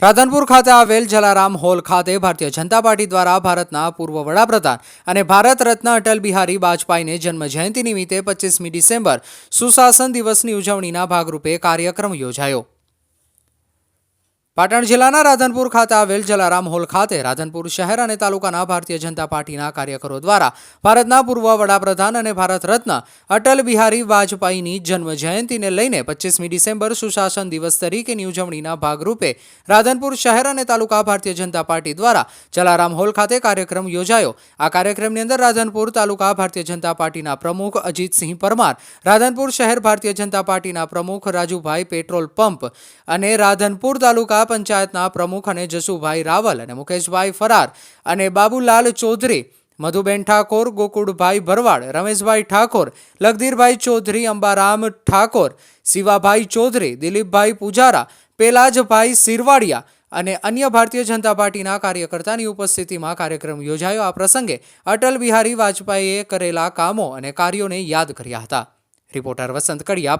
રાધનપુર ખાતે આવેલ જલારામ હોલ ખાતે ભારતીય જનતા પાર્ટી દ્વારા ભારતના પૂર્વ વડાપ્રધાન અને ભારત રત્ન અટલ બિહારી વાજપેયીને જન્મ જયંતિ નિમિત્તે 25મી ડિસેમ્બર સુશાસન દિવસની ઉજવણીના ભાગરૂપે કાર્યક્રમ યોજાયો। પાટણ જિલ્લાના રાધનપુર ખાતે આવેલ જલારામ હોલ ખાતે રાધનપુર શહેર અને તાલુકાના ભારતીય જનતા પાર્ટીના કાર્યકરો દ્વારા ભારતના પૂર્વ વડાપ્રધાન અને ભારત રત્ન અટલ બિહારી વાજપેયીની જન્મ જયંતિને લઈને 25મી ડિસેમ્બર સુશાસન દિવસ તરીકેની ઉજવણીના ભાગરૂપે રાધનપુર શહેર અને તાલુકા ભારતીય જનતા પાર્ટી દ્વારા જલારામ હોલ ખાતે કાર્યક્રમ યોજાયો। આ કાર્યક્રમની અંદર રાધનપુર તાલુકા ભારતીય જનતા પાર્ટીના પ્રમુખ અજીતસિંહ પરમાર, રાધનપુર શહેર ભારતીય જનતા પાર્ટીના પ્રમુખ રાજુભાઈ પેટ્રોલ પંપ અને રાધનપુર તાલુકા પંચાયતના પ્રમુખ અને જસુભાઈ રાવલ અને મુકેશભાઈ ફરાર અને બાબુલાલ ચૌધરી, મધુબેન ઠાકોર, ગોકુળભાઈ ભરવાડ, રમેશભાઈ ઠાકોર, લગધીરભાઈ ચૌધરી, અંબારામ ઠાકોર, શિવાભાઈ ચૌધરી, દિલીપભાઈ પૂજારા, પેલાજભાઈ સિરવાડિયા અને અન્ય ભારતીય જનતા પાર્ટીના કાર્યકર્તાની ઉપસ્થિતિમાં કાર્યક્રમ યોજાયો। આ પ્રસંગે અટલ બિહારી વાજપેયીએ કરેલા કામો અને કાર્યોને યાદ કર્યા હતા। રિપોર્ટર વસંત કડિયા।